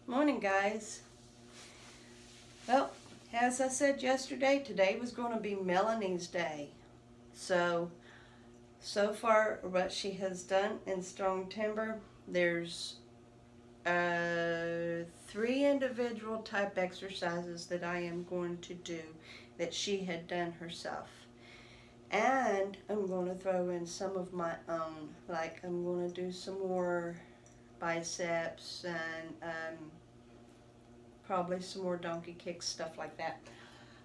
Morning, guys. Well, as I said yesterday, today was going to be Melanie's day. So far what she has done in Strong Timber, there's 3 individual type exercises that I am going to do that she had done herself. And I'm going to throw in some of my own, like I'm going to do some more biceps and probably some more donkey kicks, stuff like that.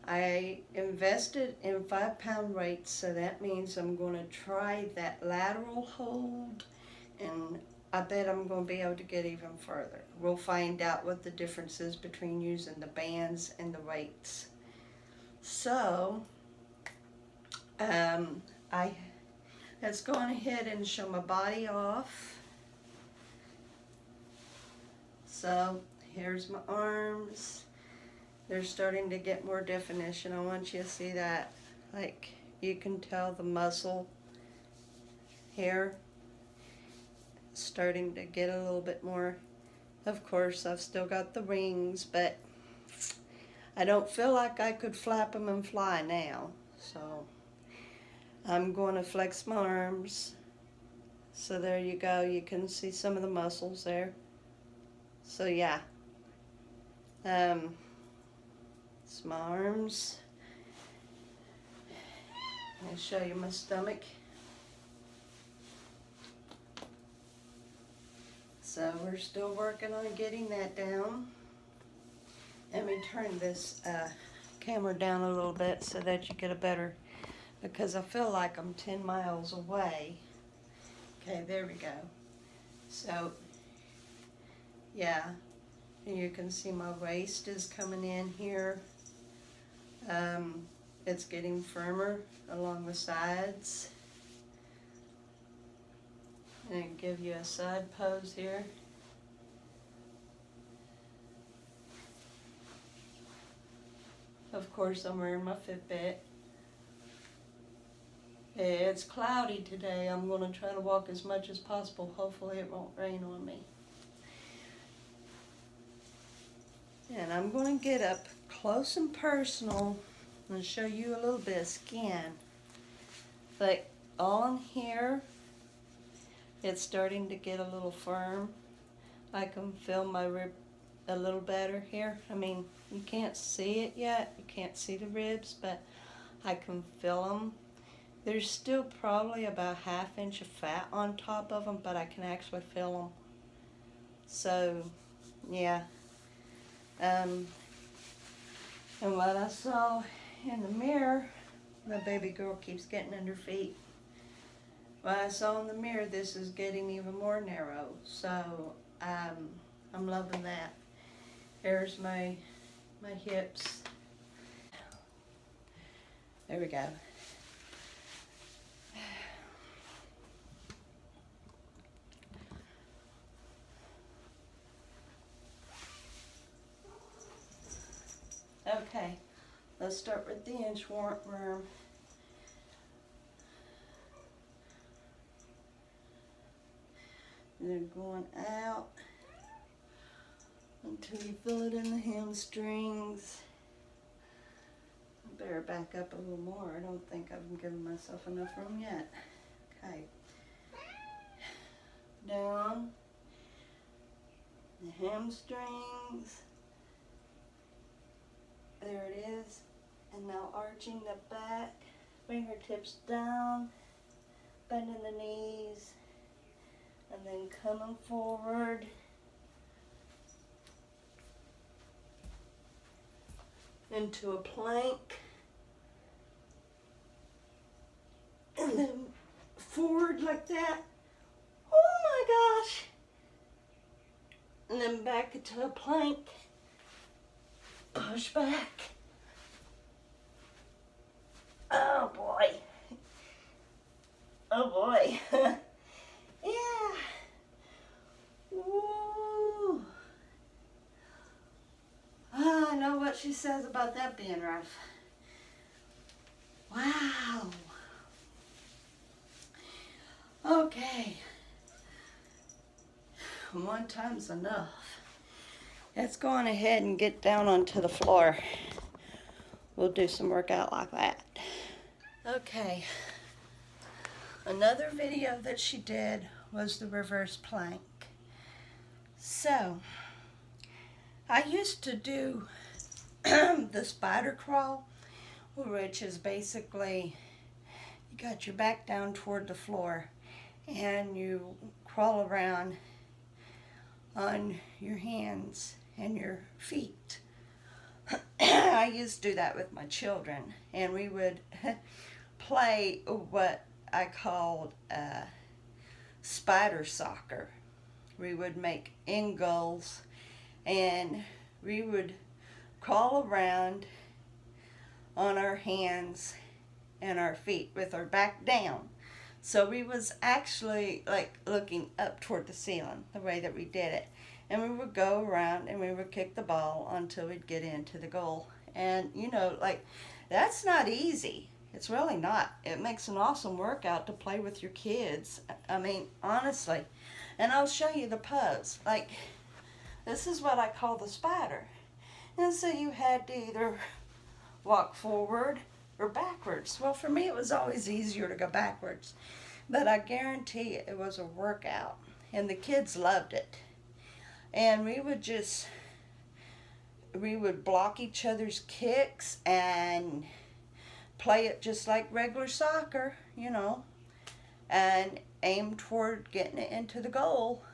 I invested in 5-pound weights, so that means I'm going to try that lateral hold, and I bet I'm going to be able to get even further. We'll find out what the difference is between using the bands and the weights. So, let's go on ahead and show my body off. So, here's my arms. They're starting to get more definition. I want you to see that. Like, you can tell the muscle here starting to get a little bit more. Of course, I've still got the rings, but I don't feel like I could flap them and fly now. So, I'm going to flex my arms. So there you go. You can see some of the muscles there. So yeah. It's my arms. I'll show you my stomach. So we're still working on getting that down. Let me turn this camera down a little bit so that you get a better, because I feel like I'm 10 miles away. Okay, there we go. So, yeah, you can see my waist is coming in here. It's getting firmer along the sides. And give you a side pose here. Of course, I'm wearing my Fitbit. It's cloudy today. I'm going to try to walk as much as possible. Hopefully it won't rain on me. And I'm going to get up close and personal and show you a little bit of skin. Like on here, it's starting to get a little firm. I can feel my rib a little better here. I mean, you can't see it yet. You can't see the ribs, but I can feel them. There's still probably about a ½ inch of fat on top of them, but I can actually feel them. So, yeah. And what I saw in the mirror, my baby girl keeps getting under feet. What I saw in the mirror, this is getting even more narrow. So, I'm loving that. Here's my hips. There we go. Okay, let's start with the inchworm. They're going out until you feel it in the hamstrings. I better back up a little more. I don't think I've given myself enough room yet. Okay. Down the hamstrings. There it is. And now arching the back, fingertips down, bending the knees, and then coming forward. Into a plank. And then forward like that. Oh my gosh. And then back into a plank. Push back. Oh boy. Oh boy. Yeah. Woo. I know what she says about that being rough. Wow. Okay. One time's enough. Let's go on ahead and get down onto the floor. We'll do some workout like that. Okay. Another video that she did was the reverse plank. So, I used to do the spider crawl, which is basically you got your back down toward the floor and you crawl around on your hands and your feet. I used to do that with my children, and we would play what I called spider soccer. We would make end goals, and we would crawl around on our hands and our feet with our back down. So we was actually like looking up toward the ceiling, the way that we did it. And we would go around and we would kick the ball until we'd get into the goal. And you know, like, that's not easy. It's really not. It makes an awesome workout to play with your kids. I mean, honestly. And I'll show you the pose. Like, this is what I call the spider. And so you had to either walk forward or backwards. Well, for me, it was always easier to go backwards. But I guarantee it was a workout. And the kids loved it. And we would block each other's kicks and play it just like regular soccer, you know, and aim toward getting it into the goal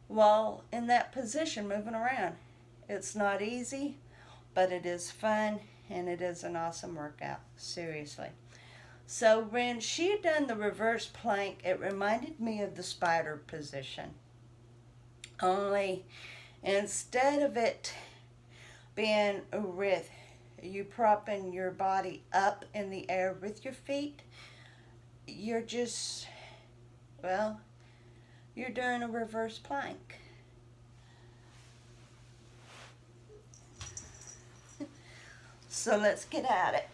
while in that position, moving around. It's not easy, but it is fun, and it is an awesome workout, seriously. So when she had done the reverse plank, it reminded me of the spider position. Only instead of it being with you propping your body up in the air with your feet, you're just, well, you're doing a reverse plank. So let's get at it.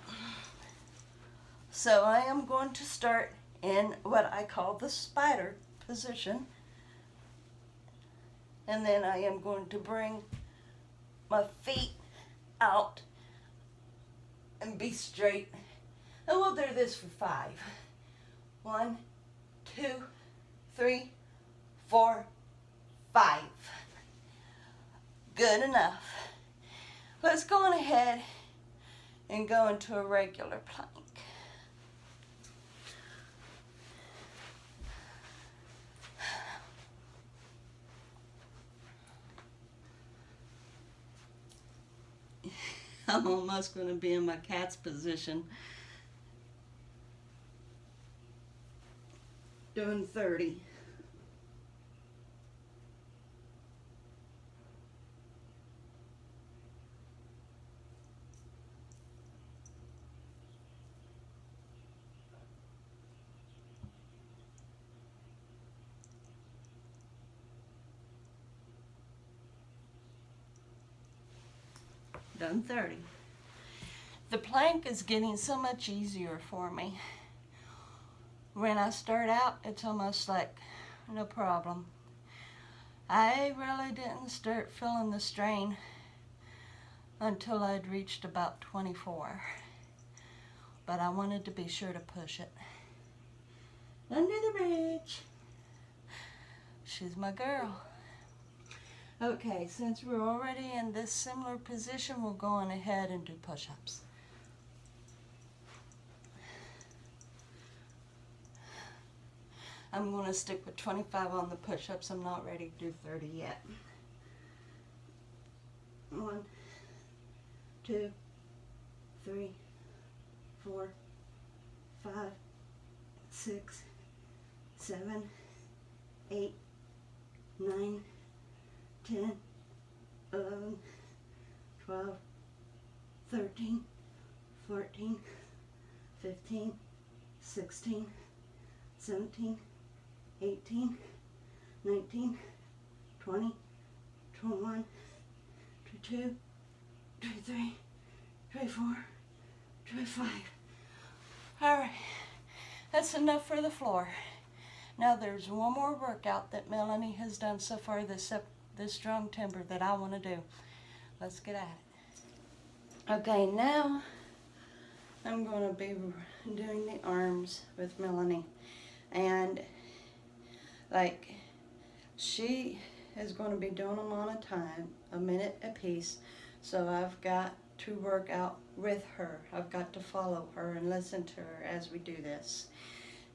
So I am going to start in what I call the spider position. And then I am going to bring my feet out and be straight. And we'll do this for 5. 1, 2, 3, 4, 5. Good enough. Let's go on ahead and go into a regular plank. I'm almost going to be in my cat's position. Doing 30. Done 30. The plank is getting so much easier for me. When I start out, it's almost like no problem. I really didn't start feeling the strain until I'd reached about 24. But I wanted to be sure to push it. Under the bridge. She's my girl. Okay, since we're already in this similar position, we'll go on ahead and do push-ups. I'm going to stick with 25 on the push-ups. I'm not ready to do 30 yet. 1, 2, 3, 4, 5, 6, 7, 8, 9, 10, 11, 12, 13, 14, 15, 16, 17, 18, 19, 20, 21, 22, 23, 24, 25. All right, that's enough for the floor. Now there's one more workout that Melanie has done so far this strong temper that I want to do. Let's get at it. Okay, now I'm going to be doing the arms with Melanie. And like, she is going to be doing them on a time, a minute a piece. So I've got to work out with her. I've got to follow her and listen to her as we do this.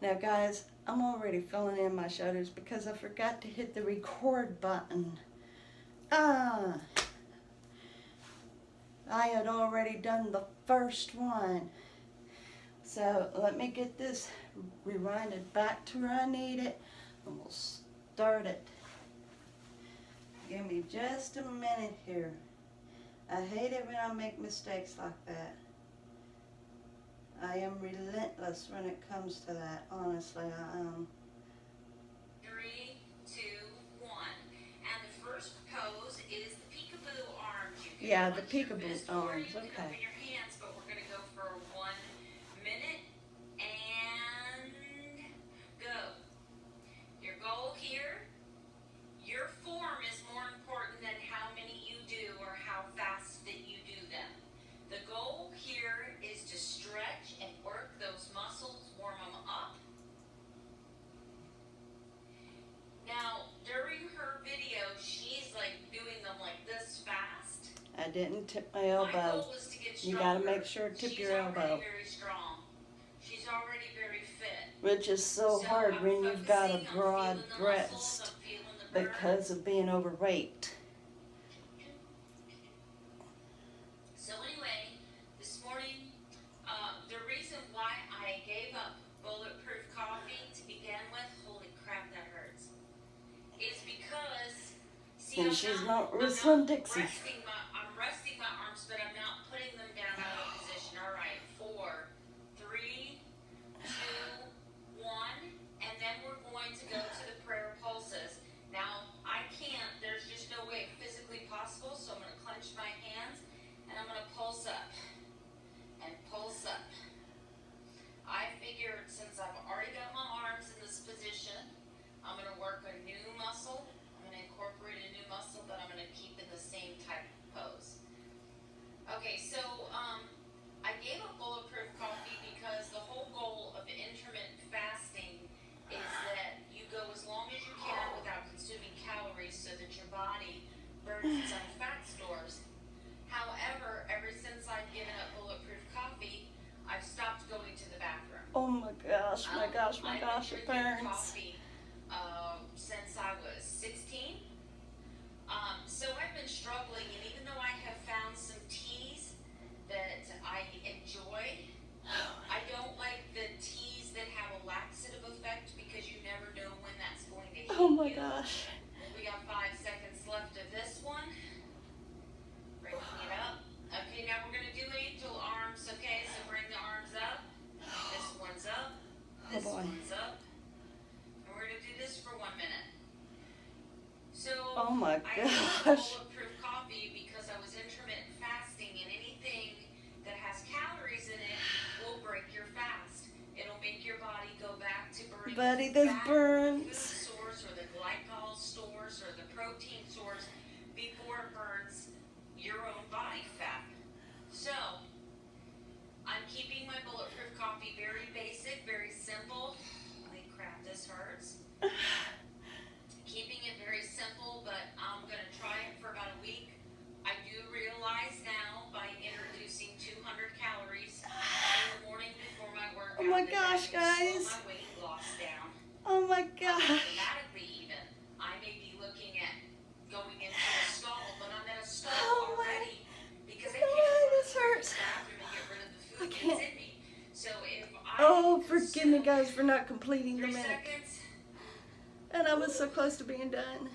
Now guys, I'm already filling in my shoulders because I forgot to hit the record button. I had already done the first one. So let me get this rewinded back to where I need it, and we'll start it. Give me just a minute here. I hate it when I make mistakes like that. I am relentless when it comes to that, honestly, I am. 3, 2, 1. And the first pose is the peekaboo arms. Yeah, the peekaboo arms, okay. Open your hands, but we're going to go for 1 minute and go. Your goal here, your form is more important than how many you do or how fast that you do them. The goal here is to stretch and work those muscles, warm them up. Now, during her video, she's like doing them like this fast. I didn't tip my elbow. My goal was to get you got to make sure to tip your elbow. She's already very strong. She's already very fit. Which is so hard when you've got a broad breast because of being overweight. So anyway, this morning, the reason why I gave up bulletproof coffee to begin with, holy crap, that hurts, is because, see, And she's not Ruslan Dixie. I'm resting my arms, but I'm not putting them down out of position. All right, 4, 3, 2, 1, and then we're going to go to the prayer pulses. Now, I can't, there's just no way physically possible, so I'm going to clench my hands, and I'm going to pulse up, and pulse up. I figured since I've already got my arms in this position, I'm going to work a new muscle. I'm going to incorporate a new muscle that I'm going to keep in the same type of pose. Okay, so I gave up bulletproof coffee because the whole goal of intermittent fasting is that you go as long as you can without consuming calories so that your body burns its own fat stores. However, ever since I've given up bulletproof coffee, I've stopped going to the bathroom. Oh my gosh, my gosh, my gosh, it burns. Coffee since I was 16. So I've been struggling, and even though I have found some teas that I enjoy, I don't like the teas that have a laxative effect because you never know when that's going to hit you. Oh my gosh. We got 5 seconds left of this one. Breaking it up. Okay, now we're going to do angel arms, okay? So bring the arms up. This one's up. This one's up. And we're going to do this for 1 minute. So, oh my I had bulletproof coffee because I was intermittent fasting, and anything that has calories in it will break your fast. It'll make your body go back to burning this fat, burns. food source, or the glycol stores, or the protein source before it burns your own body fat. So, I'm keeping my bulletproof coffee very basic, very simple. Holy crap, this hurts. Keeping it very simple, but I'm going to try it for about a week. I do realize now by introducing 200 calories in the morning before my workout, oh my gosh, guys. slow my weight loss down. Oh my gosh. Dramatically even. I may be looking at going into a stall, but I'm in a stall already because I can't this hurts. bathroom and get rid of the food I can't. that's in me. So if Oh, forgive me guys for not completing the 3 minute. seconds. And I was so close to being done.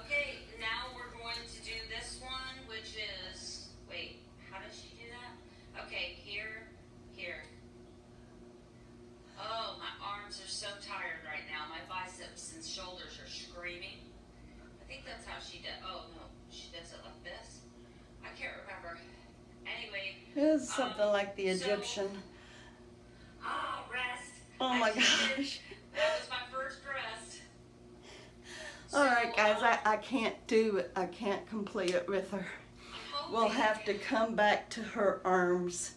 Okay, now we're going to do this one, which is, wait, how does she do that? Okay, here, here. Oh, my arms are so tired right now. My biceps and shoulders are screaming. I think that's how she does, oh no, she does it like this. I can't remember. Anyway. It was something like the Egyptian. Rest. Oh my gosh. That was my first rest. All right. right, guys, I can't do it. I can't complete it with her. We'll have to come back to her arms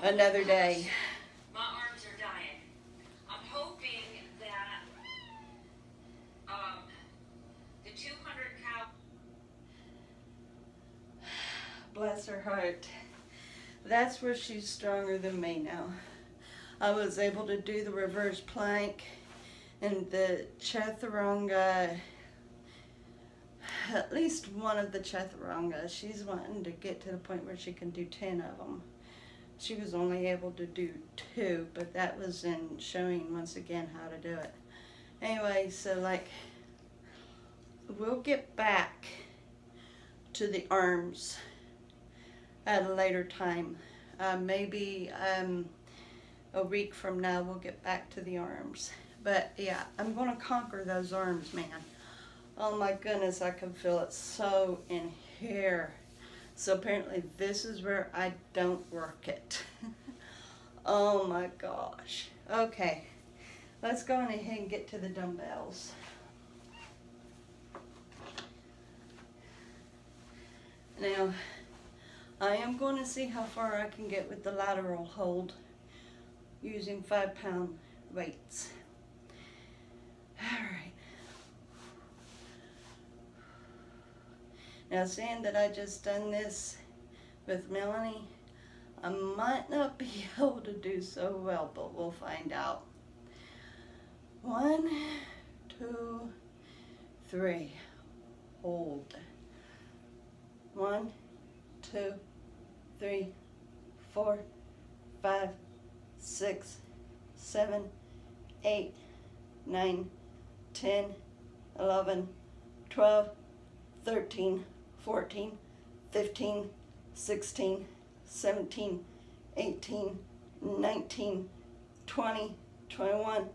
another day. My arms are dying. I'm hoping that the 200 cal. Bless her heart. That's where she's stronger than me now. I was able to do the reverse plank and the chaturanga, at least one of the chaturanga. She's wanting to get to the point where she can do 10 of them. She was only able to do 2, but that was in showing once again how to do it. Anyway, so like, we'll get back to the arms at a later time. Maybe a week from now we'll get back to the arms. But yeah, I'm going to conquer those arms, man. Oh my goodness, I can feel it so in here. So apparently this is where I don't work it. Oh my gosh. Okay, let's go on ahead and get to the dumbbells. Now, I am going to see how far I can get with the lateral hold using 5-pound weights. Alright. Now, seeing that I just done this with Melanie, I might not be able to do so well, but we'll find out. 1, 2, 3. Hold. 1, 2, 3, 4, 5, 6, 7, 8, 9, 10, 11, 12, 13, 14, 15, 16, 17, 18, 19, 20, 21,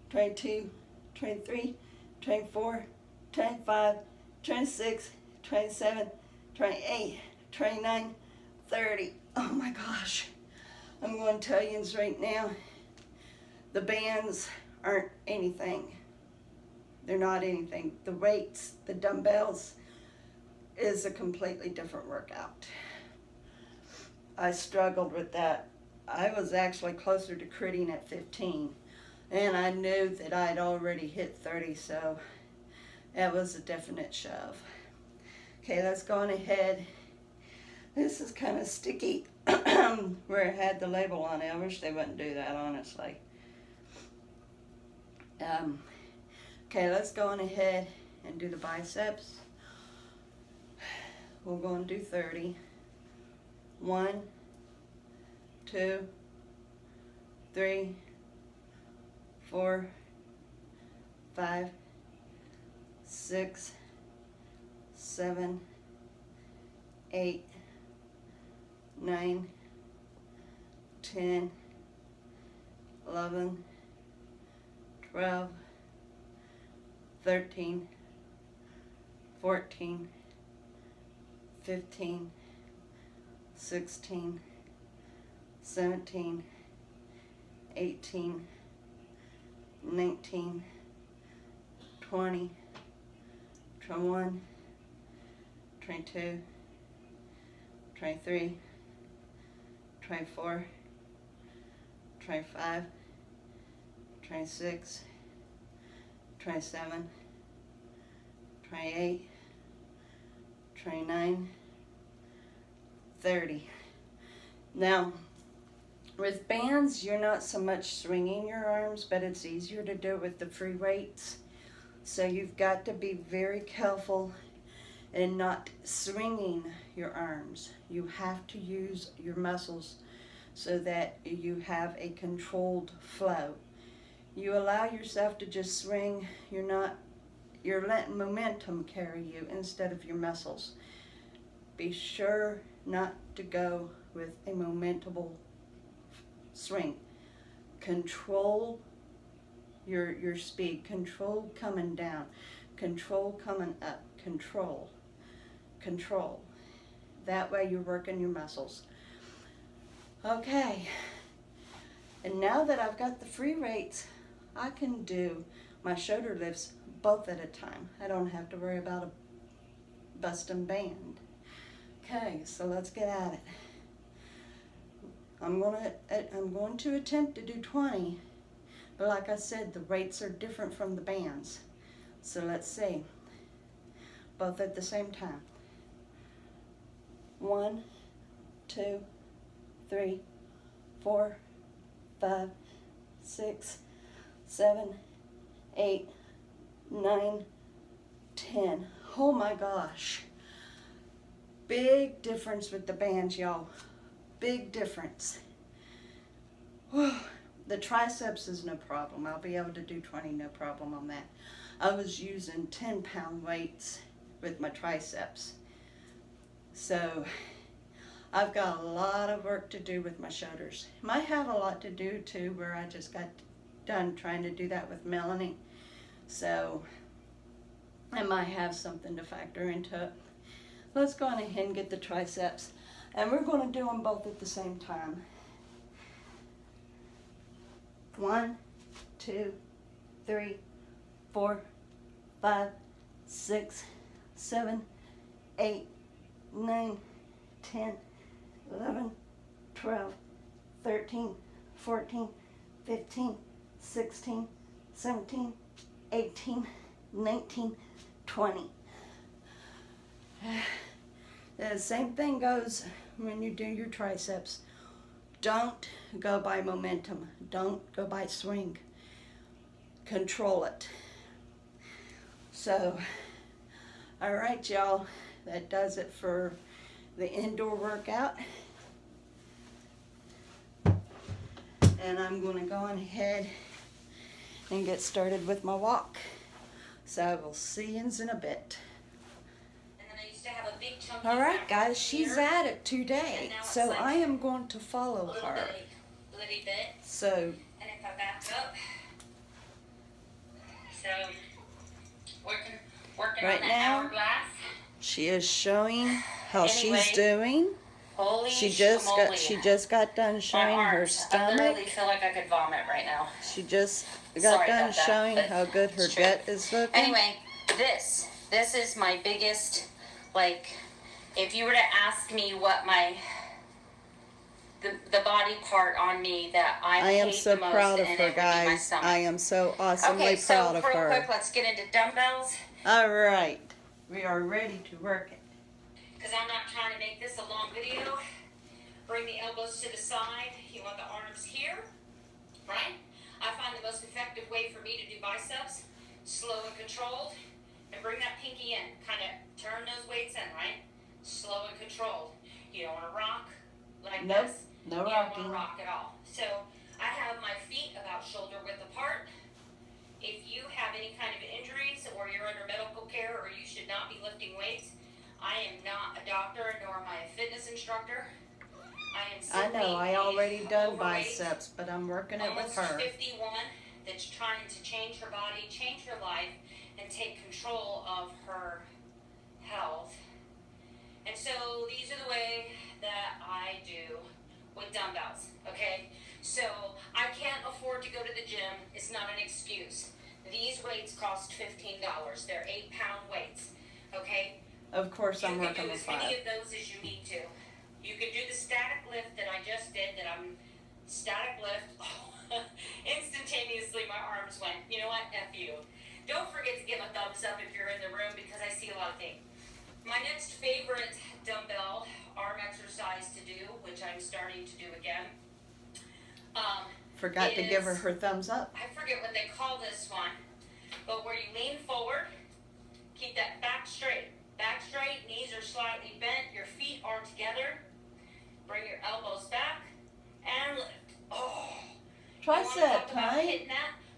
22, 23, 24, 25, 26, 27, 28, 29, 30. Oh my gosh. I'm going to tell you right now, the bands aren't anything. They're not anything. The weights, the dumbbells is a completely different workout. I struggled with that. I was actually closer to critting at 15, and I knew that I'd already hit 30, so that was a definite shove. Okay, let's go on ahead. This is kind of sticky where it had the label on it. I wish they wouldn't do that, honestly. Okay, let's go on ahead and do the biceps. We're going to do 30. 1, 2, 3, 4, 5, 6, 7, 8, 9, 10, 11, 12, 13, 14, 15, 16, 17, 18, 19, 20, 21, 22, 23, 24, 25, 26, 27, 28, 29, 30. Now, with bands, you're not so much swinging your arms, but it's easier to do it with the free weights. So you've got to be very careful in not swinging your arms. You have to use your muscles so that you have a controlled flow. You allow yourself to just swing, you're letting momentum carry you instead of your muscles. Be sure not to go with a momentable swing. Control your speed. Control coming down. Control coming up. Control. That way you're working your muscles. Okay. And now that I've got the free weights, I can do my shoulder lifts both at a time. I don't have to worry about a busting band. Okay, so let's get at it. I'm going to attempt to do 20, but like I said, the weights are different from the bands. So let's see. Both at the same time. 1, 2, 3, 4, 5, 6, 7, 8, 9, 10. Oh my gosh. Big difference with the bands, y'all. Big difference. Whew. The triceps is no problem. I'll be able to do 20, no problem on that. I was using 10-pound weights with my triceps. So I've got a lot of work to do with my shoulders. Might have a lot to do too, where I just got done trying to do that with Melanie. So I might have something to factor into it. Let's go on ahead and get the triceps. And we're going to do them both at the same time. 1, 2, 3, 4, 5, 6, 7, 8, 9, 10, 11, 12, 13, 14, 15, 16, 17, 18, 19, 20. The same thing goes when you do your triceps. Don't go by momentum. Don't go by swing. Control it. So, all right, y'all. That does it for the indoor workout. And I'm going to go on ahead and get started with my walk. So I will see you in a bit. All right, guys, she's at it today, so like I am going to follow her. Little bit. So, And if I back up, so working right on that now, hourglass. she is showing how Anyway, she's doing. Holy She schmoly. just got done My showing her arms, I stomach. literally feel like I could vomit right now. She just got Sorry done about that, showing but how good her it's true. gut is looking. Anyway, this is my biggest, like, if you were to ask me what the body part on me that I am hate so the most, proud of and her, it would be my guys. stomach. I am so awesomely Okay, so proud of real her. quick, let's get into dumbbells. All right, we are ready to work it. Because I'm not trying to make this a long video. Bring the elbows to the side. You want the arms here, right? I find the most effective way for me to do biceps, slow and controlled, and bring that pinky in. Kind of turn those weights in, right? Slow and controlled. You don't want to rock like Nope, this. no You don't rocking. want to rock at all. So I have my feet about shoulder width apart. If you have any kind of injuries or you're under medical care or you should not be lifting weights, I am not a doctor nor am I a fitness instructor. I know, I already done overweight, biceps, but I'm working it with almost her. 50 woman that's trying to change her body, change her life, and take control of her health. And so these are the way that I do with dumbbells, okay? So I can't afford to go to the gym. It's not an excuse. These weights cost $15. They're 8-pound weights, okay? Of course, I'm You can working do with as many 5. of those as you need to. You can do the static lift that I just did, static lift. Instantaneously my arms went, you know what, F you. Don't forget to give a thumbs up if you're in the room because I see a lot of things. My next favorite dumbbell arm exercise to do, which I'm starting to do again. Forgot to give her thumbs up. I forget what they call this one, but where you lean forward, keep that back straight, knees are slightly bent, your feet are together, bring your elbows back, and lift. Oh, Tricep, right? right?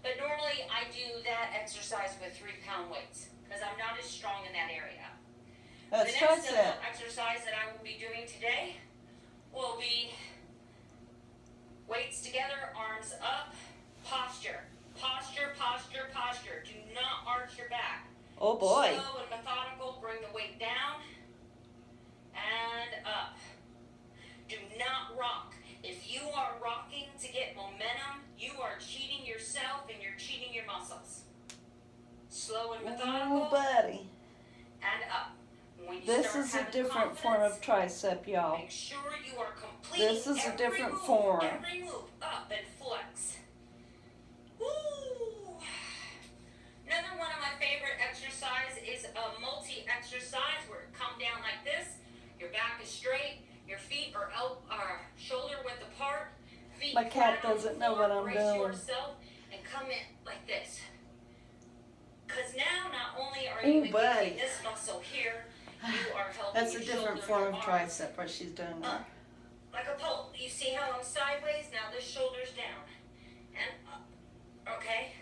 But normally I do that exercise with 3-pound weights because I'm not as strong in that area. That's The next tricep. exercise that I will be doing today will be weights together, arms up, posture. Do not arch your back. Oh boy. Slow and methodical, bring the weight down and up. Do not rock. If you are rocking to get momentum, you are cheating yourself and you're cheating your muscles. Slow and methodical. Oh, buddy. And up. When you This start is a having different form of confidence, tricep, y'all. make sure you are completing This is a every different move, form. Every move. Up and flex. Woo! Another one of my favorite exercise is a multi-exercise where it come down like this. Your back is straight. Your feet are shoulder width apart. Feet My cat flat on the doesn't know floor. what I'm Brace doing. yourself and come in like this. Because now not only are you Ooh, buddy. engaging this muscle here, you are helping That's a your different shoulder, form your of arms tricep, what she's doing there. up. Like a pole. You see how I'm sideways? Now this shoulder's down. And up. Okay?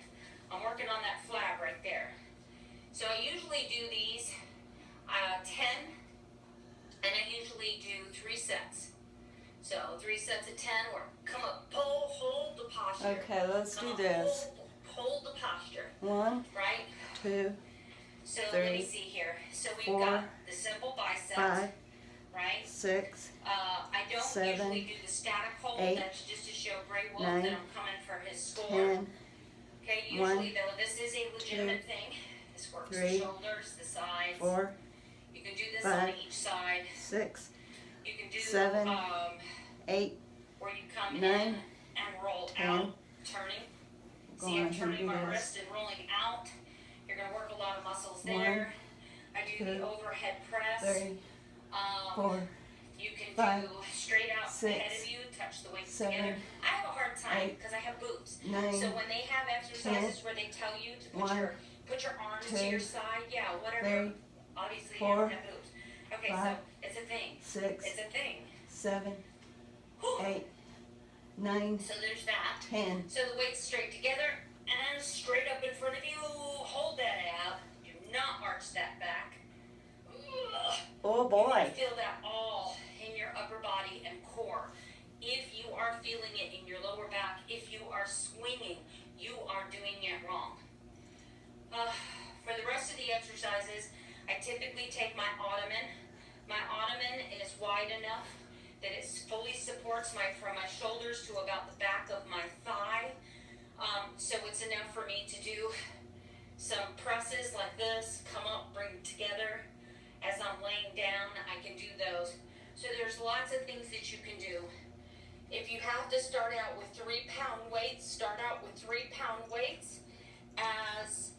I'm working on that flab right there. So I usually do these 10, and I usually do 3 sets. So 3 sets of 10, or come up, pull, hold the posture. Okay, let's Come do up, this. Hold the posture. 1, Right? 2, So 3, let me see here. So we've 4, got the simple biceps, 5, right? 6, I don't 7, usually do the static hold. 8, That's just to show Bray Wolf 9, that I'm coming for his score. 10, Okay, 1, usually though, this is a legitimate thing. This works 3, the shoulders, the sides. 4, You can do this 5, on each side. 6, You can do 7, 8, where you come 9, in and roll 10. out, turning. Go See, I'm ahead and turning do my this. wrist and rolling out. You're gonna work a lot of muscles 1, there. I do the 2, overhead press. 3, 4, You can 5, do straight out 6, ahead of you, touch the weights 7, together. I have a hard time 8, because I have boobs. 9, So when they have exercises where they tell you to put 1, your arms to 2, your side, yeah, whatever. 3, Obviously, 4, you don't have boobs. Okay, 5, so it's a thing. 6, It's a thing. 7, Whew. 8, 9, So there's that. 10. So the weights straight together and straight up in front of you. Hold that ab. Do not arch that back. Ugh. Oh You boy. want to feel that all in your upper body and core. If you are feeling it in your lower back, if you are swinging, you are doing it wrong. For the rest of the exercises, I typically take my ottoman. My ottoman is wide enough that it fully supports from my shoulders to about the back of my thigh. So it's enough for me to do some presses like this, come up, bring it together. As I'm laying down, I can do those. So there's lots of things that you can do. If you have to start out with 3-pound weights, start out with 3-pound weights. As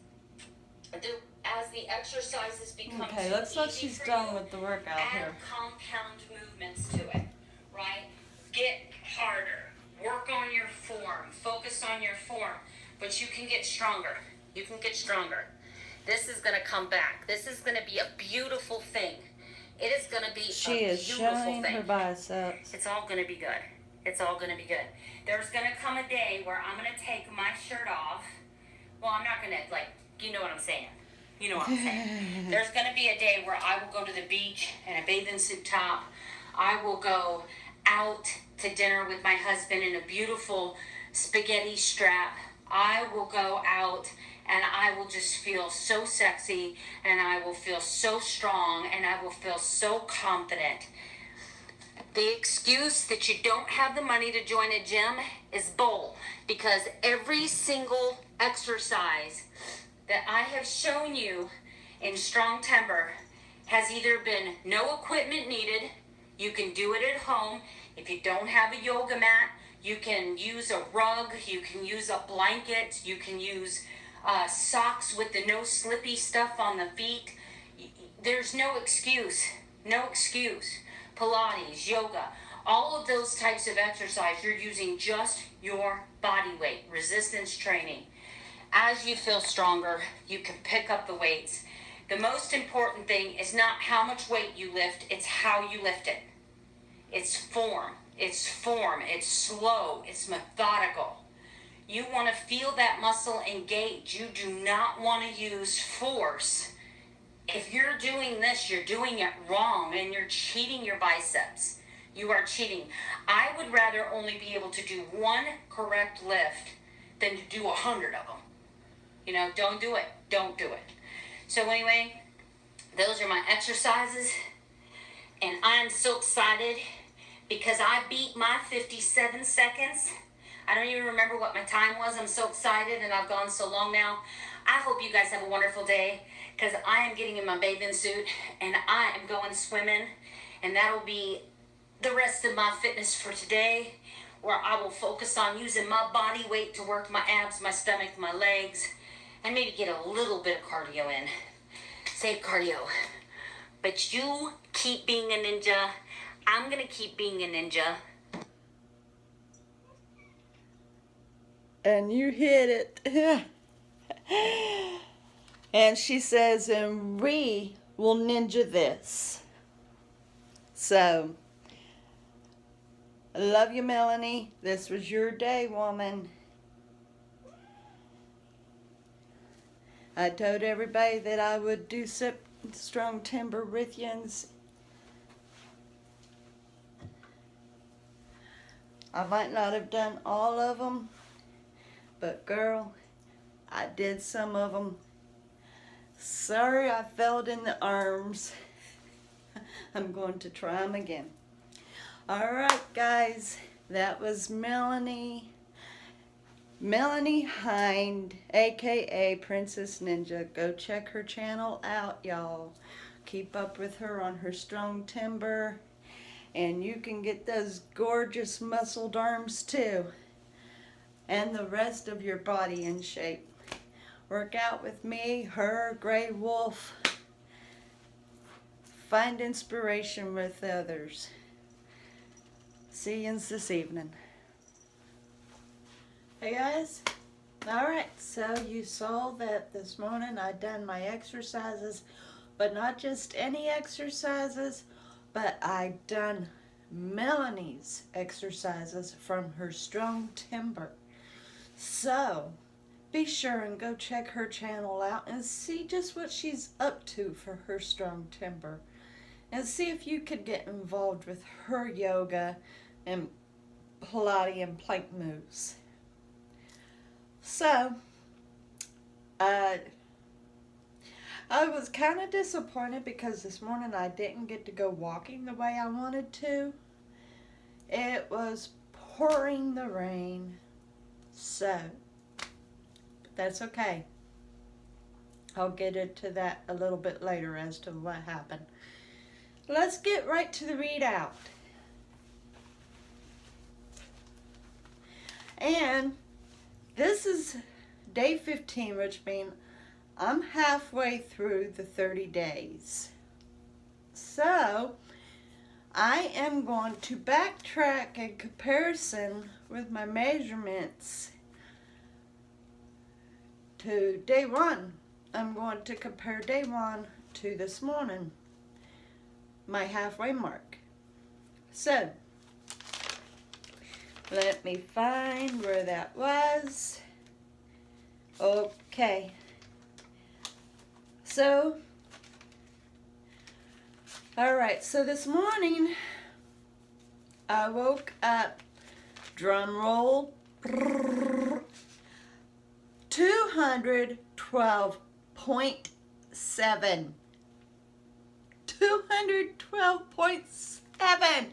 the exercises become Okay, too let's let easy she's for done you, with the workout add here. compound movements to it, right? Get harder. Work on your form. Focus on your form. But you can get stronger. You can get stronger. This is going to come back. This is going to be a beautiful thing. It is going to be She a is beautiful showing thing. her biceps. It's all going to be good. It's all going to be good. There's going to come a day where I'm going to take my shirt off. Well, I'm not going to, you know what I'm saying. You know what I'm saying. There's going to be a day where I will go to the beach in a bathing suit top. I will go out to dinner with my husband in a beautiful spaghetti strap. I will go out and I will just feel so sexy, and I will feel so strong, and I will feel so confident. The excuse that you don't have the money to join a gym is bull, because every single exercise that I have shown you in Strong Timber has either been no equipment needed. You can do it at home. If you don't have a yoga mat, you can use a rug, you can use a blanket, you can use socks with the no slippy stuff on the feet. There's no excuse. No excuse. Pilates, yoga, all of those types of exercise, you're using just your body weight, resistance training. As you feel stronger, you can pick up the weights. The most important thing is not how much weight you lift, it's how you lift it. It's form, it's slow, it's methodical. You want to feel that muscle engage. You do not want to use force. If you're doing this, you're doing it wrong and you're cheating your biceps. You are cheating. I would rather only be able to do one correct lift than to do 100 of them. You know, don't do it. Don't do it. So anyway, those are my exercises. And I'm so excited because I beat my 57 seconds. I don't even remember what my time was. I'm so excited and I've gone so long now. I hope you guys have a wonderful day, because I am getting in my bathing suit and I am going swimming, and that'll be the rest of my fitness for today, where I will focus on using my body weight to work my abs, my stomach, my legs, and maybe get a little bit of cardio in. Say cardio. But you keep being a ninja. I'm gonna keep being a ninja. And you hit it. And she says, and we will ninja this. So, I love you, Melanie. This was your day, woman. I told everybody that I would do strong timber with you. I might not have done all of them, but girl, I did some of them. Sorry I failed in the arms. I'm going to try them again. Alright guys, that was Melanie Hinde, aka Princess Ninja. Go check her channel out, y'all. Keep up with her on her strong timber, and you can get those gorgeous muscled arms too, and the rest of your body in shape. Work out with me, her, Grey Wolf. Find inspiration with others. See you this evening. Hey guys. Alright, so you saw that this morning I done my exercises, but not just any exercises, but I done Melanie's exercises from her strong timber. So, be sure and go check her channel out and see just what she's up to for her strong timber. And see if you could get involved with her yoga and Pilates and plank moves. So, I was kind of disappointed because this morning I didn't get to go walking the way I wanted to. It was pouring the rain. So, that's okay. I'll get into that a little bit later as to what happened. Let's get right to the readout. And this is day 15, which means I'm halfway through the 30 days. So, I am going to backtrack in comparison with my measurements to day 1. I'm going to compare day 1 to this morning, my halfway mark. So, let me find where that was. Okay. So, alright, so this morning I woke up, drum roll, 212.7. 212.7.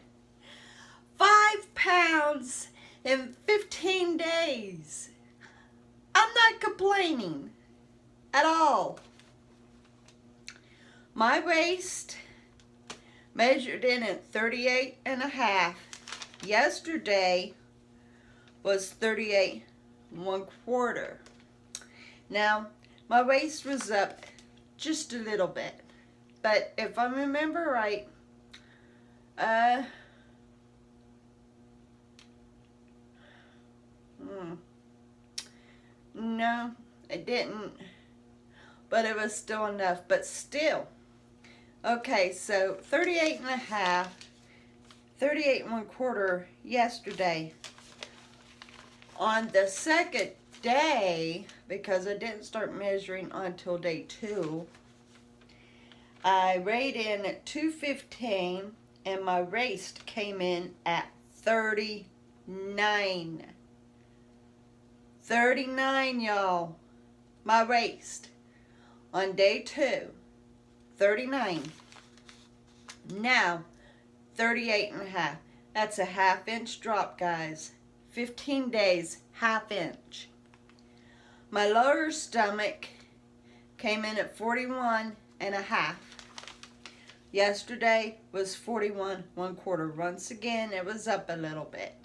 5 pounds in 15 days. I'm not complaining at all. My waist measured in at 38 and a half. Yesterday was 38 1/4. Now, my waist was up just a little bit. But if I remember right, no, it didn't. But it was still enough. But still. Okay, so 38 and a half, 38 1/4 yesterday. On the second day, because I didn't start measuring until day 2, I weighed in at 215 and my waist came in at 39. 39, y'all. My waist. On day 2, 39. Now, 38 and a half. That's a ½ drop, guys. 15 days, ½ inch. My lower stomach came in at 41 and a half. Yesterday was 41 1/4. Once again, it was up a little bit.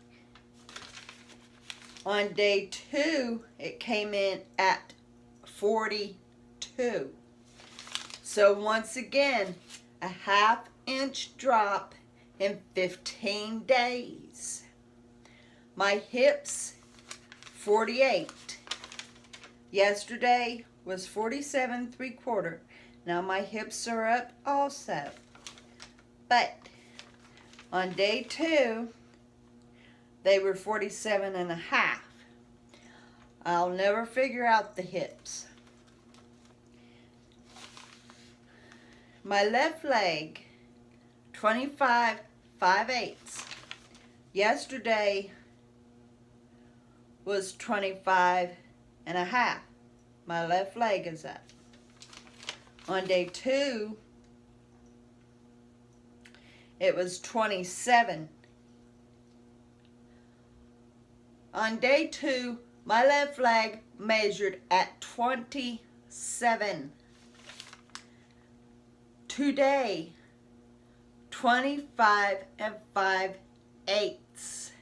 On day 2, it came in at 42. So once again, a 1/2 inch drop in 15 days. My hips, 48. Yesterday was 47 3/4. Now my hips are up also. But on day 2, they were 47 and a half. I'll never figure out the hips. My left leg, 25 5/8. Yesterday was 25 and a half. My left leg is up. On day 2, it was 27. On day 2, my left leg measured at 27. Today, 25 and 5/8.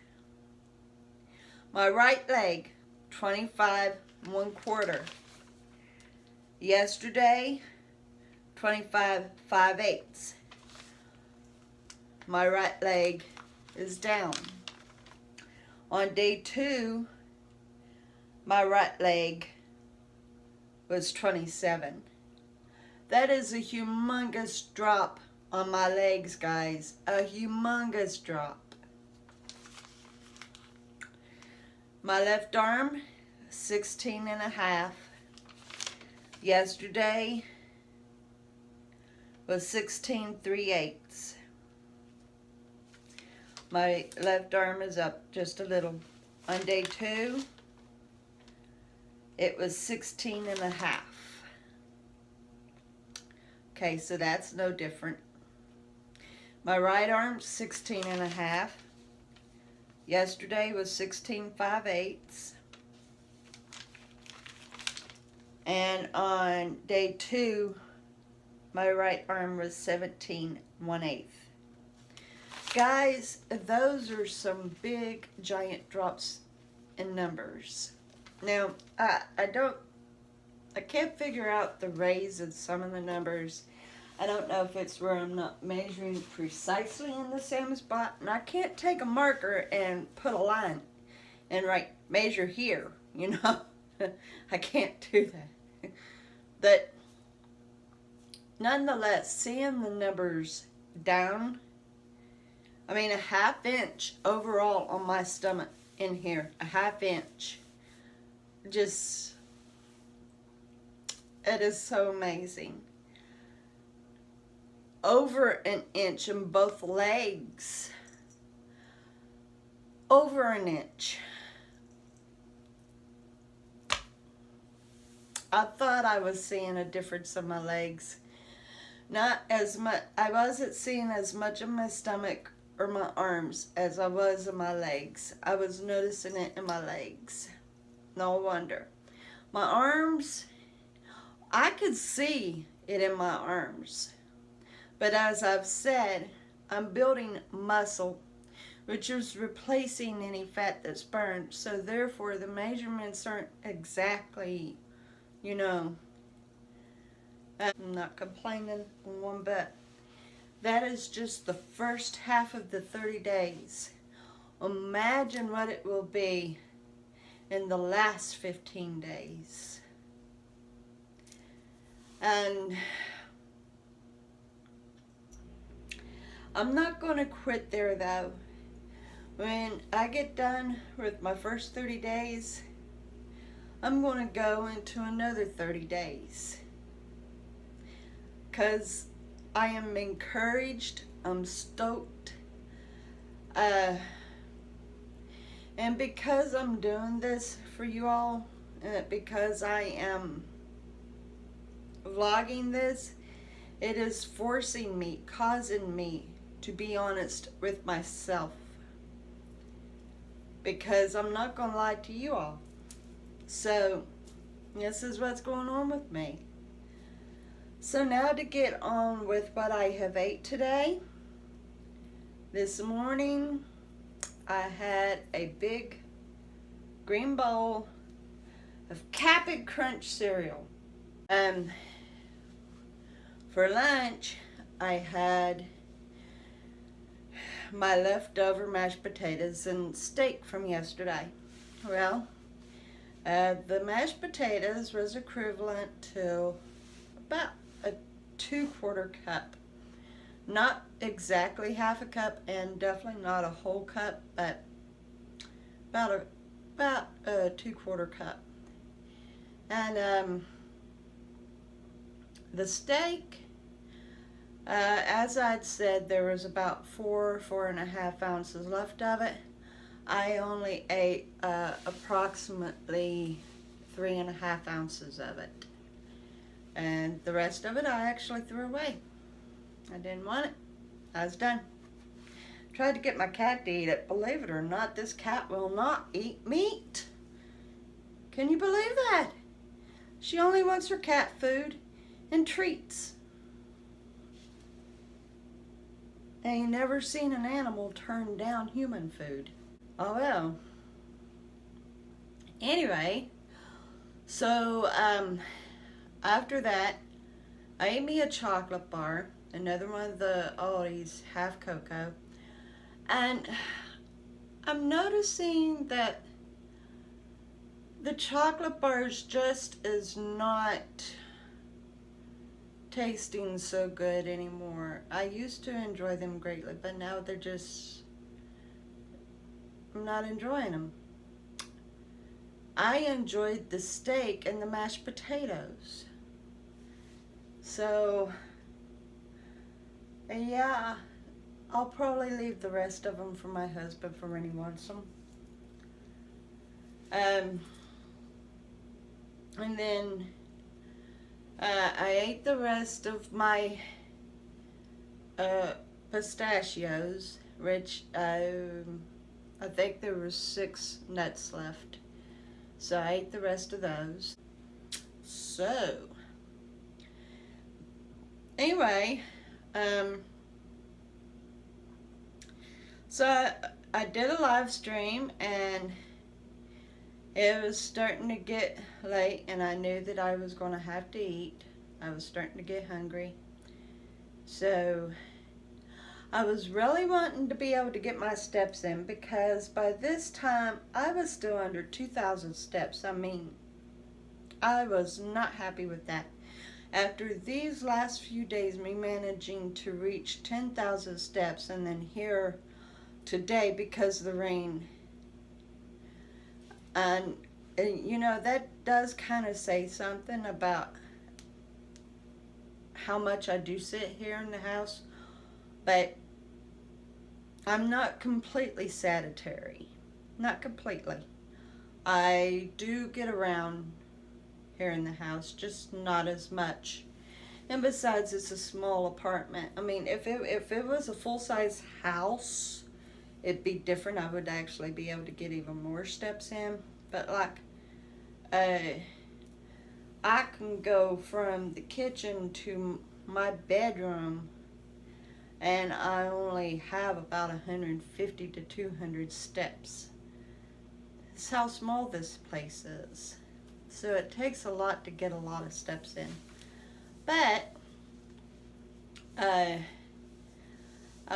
My right leg, 25 1/4. Yesterday, 25 5/8. My right leg is down. On day 2, my right leg was 27. That is a humongous drop on my legs, guys. A humongous drop. My left arm, 16 and a half. Yesterday was 16 3/8. My left arm is up just a little. On day 2, it was 16 and a half. Okay, so that's no different. My right arm, 16 and a half. Yesterday was 16 5/8. And on day 2, my right arm was 17 1/8. Guys, those are some big, giant drops in numbers. Now, I can't figure out the raise of some of the numbers. I don't know if it's where I'm not measuring precisely in the same spot. And I can't take a marker and put a line and measure here, you know. I can't do that. But nonetheless, seeing the numbers down, I mean a 1/2 inch overall on my stomach in here, a 1/2 inch. Just, it is so amazing. Over an inch in both legs. Over an inch. I thought I was seeing a difference in my legs. Not as much, I wasn't seeing as much in my stomach or my arms as I was in my legs. I was noticing it in my legs. No wonder. My arms, I could see it in my arms. But as I've said, I'm building muscle, which is replacing any fat that's burned. So therefore, the measurements aren't exactly, you know, I'm not complaining one bit. That is just the first half of the 30 days. Imagine what it will be in the last 15 days. And I'm not going to quit there though. When I get done with my first 30 days, I'm going to go into another 30 days. Because I am encouraged, I'm stoked. And because I'm doing this for you all, because I am vlogging this, it is forcing me, causing me to be honest with myself. Because I'm not going to lie to you all. So, this is what's going on with me. So now to get on with what I have ate today. This morning I had a big green bowl of Cap'n Crunch cereal. For lunch I had my leftover mashed potatoes and steak from yesterday. Well, the mashed potatoes was equivalent to about a 2/4 cup. Not exactly half a cup and definitely not a whole cup, but about a 2/4 cup. And the steak, as I'd said, there was about 4.5 ounces left of it. I only ate approximately 3.5 ounces of it. And the rest of it I actually threw away. I didn't want it. I was done. Tried to get my cat to eat it. Believe it or not, this cat will not eat meat. Can you believe that? She only wants her cat food and treats. I ain't never seen an animal turn down human food. Oh well. Anyway, so after that, I ate me a chocolate bar, another one of the Aldi's half cocoa, and I'm noticing that the chocolate bars just is not tasting so good anymore. I used to enjoy them greatly, but now they're just, I'm not enjoying them. I enjoyed the steak and the mashed potatoes. So, yeah, I'll probably leave the rest of them for my husband for when he wants them. And then I ate the rest of my pistachios, which I think there were 6 nuts left. So I ate the rest of those. So, anyway, so I did a live stream and it was starting to get late and I knew that I was going to have to eat. I was starting to get hungry. So I was really wanting to be able to get my steps in because by this time I was still under 2,000 steps. I mean, I was not happy with that. After these last few days, me managing to reach 10,000 steps and then here today because of the rain. And you know, that does kind of say something about how much I do sit here in the house. But I'm not completely sedentary. Not completely. I do get around here in the house, just not as much. And besides, it's a small apartment. I mean, if it was a full-size house, it'd be different. I would actually be able to get even more steps in. But like, I can go from the kitchen to my bedroom and I only have about 150 to 200 steps. That's how small this place is. So it takes a lot to get a lot of steps in. But I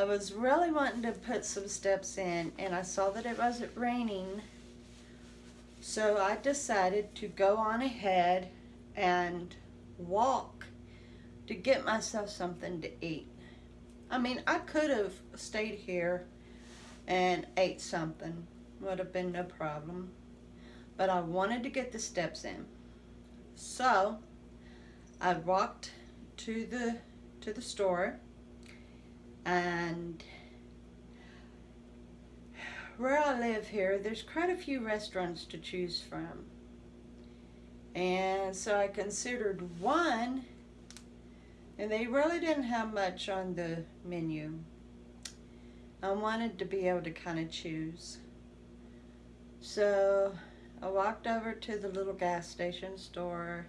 was really wanting to put some steps in and I saw that it wasn't raining. So I decided to go on ahead and walk to get myself something to eat. I mean, I could have stayed here and ate something. Would have been no problem. But I wanted to get the steps in. So I walked to the store, and where I live here, there's quite a few restaurants to choose from. And so I considered one, and they really didn't have much on the menu. I wanted to be able to kind of choose. So I walked over to the little gas station store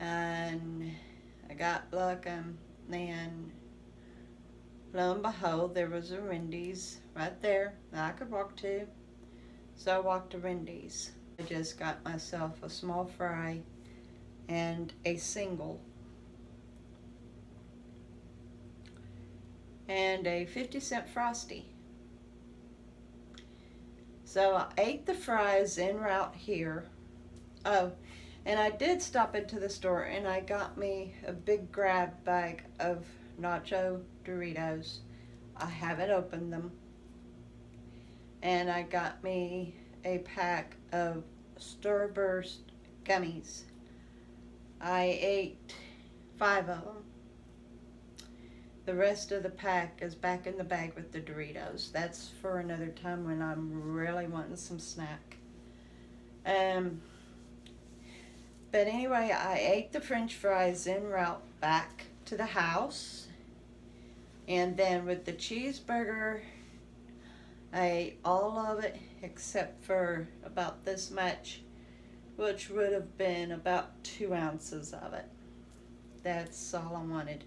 and I got looking, and lo and behold, there was a Wendy's right there that I could walk to. So I walked to Wendy's. I just got myself a small fry and a single. And a 50-cent Frosty. So I ate the fries en route here. Oh, and I did stop into the store and I got me a big grab bag of nacho Doritos. I haven't opened them. And I got me a pack of Starburst gummies. I ate 5 of them. The rest of the pack is back in the bag with the Doritos. That's for another time when I'm really wanting some snack. But anyway, I ate the French fries en route back to the house. And then with the cheeseburger, I ate all of it except for about this much, which would have been about 2 ounces of it. That's all I wanted.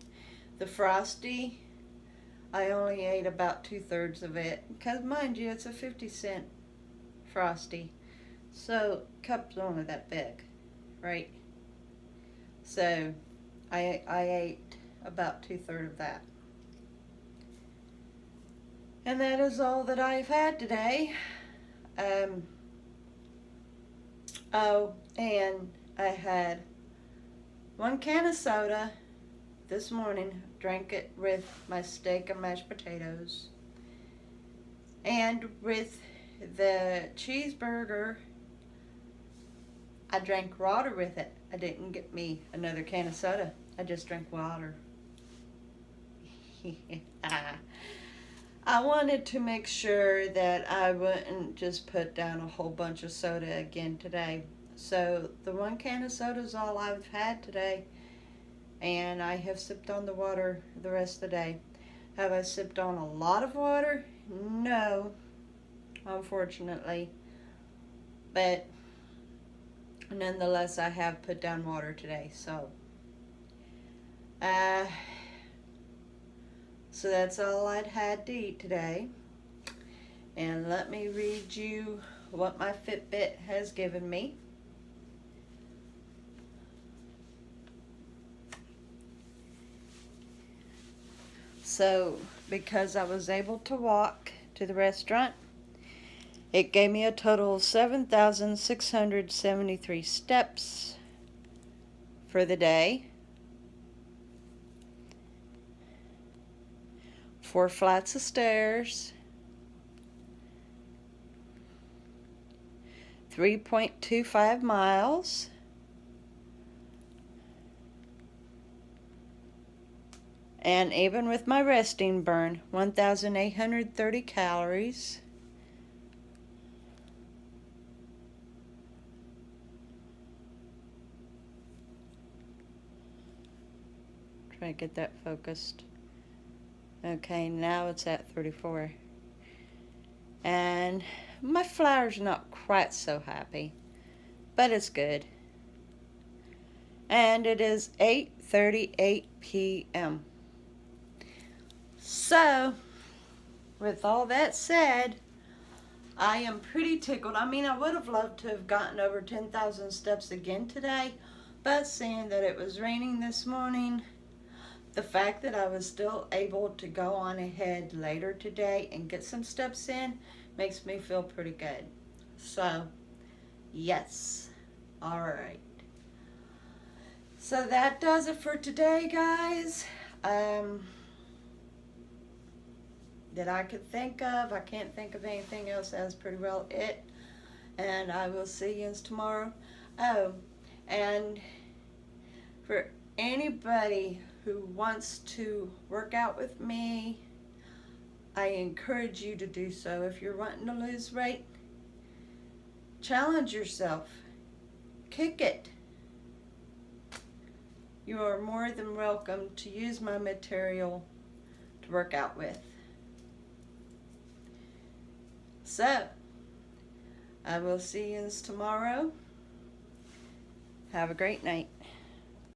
The Frosty, I only ate about 2/3 of it. Because mind you, it's a 50-cent Frosty. So, cup's only that big, right? So, I ate about 2/3 of that. And that is all that I've had today. Oh, and I had 1 can of soda this morning. Drank it with my steak and mashed potatoes. And with the cheeseburger, I drank water with it. I didn't get me another can of soda. I just drank water. I wanted to make sure that I wouldn't just put down a whole bunch of soda again today. So the 1 can of soda is all I've had today. And I have sipped on the water the rest of the day. Have I sipped on a lot of water? No, unfortunately. But nonetheless, I have put down water today. So that's all I'd had to eat today. And let me read you what my Fitbit has given me. So, because I was able to walk to the restaurant, it gave me a total of 7,673 steps for the day. 4 flights of stairs. 3.25 miles. And even with my resting burn, 1,830 calories. Try to get that focused. Okay, now it's at 34. And my flower's not quite so happy, but it's good. And it is 8:38 p.m. So, with all that said, I am pretty tickled. I mean, I would have loved to have gotten over 10,000 steps again today, but seeing that it was raining this morning, the fact that I was still able to go on ahead later today and get some steps in makes me feel pretty good. So, yes. All right. So that does it for today, guys. That I could think of. I can't think of anything else. That's pretty well it. And I will see you tomorrow. Oh, and for anybody who wants to work out with me, I encourage you to do so. If you're wanting to lose weight, challenge yourself. Kick it. You are more than welcome to use my material to work out with. So, I will see you tomorrow. Have a great night.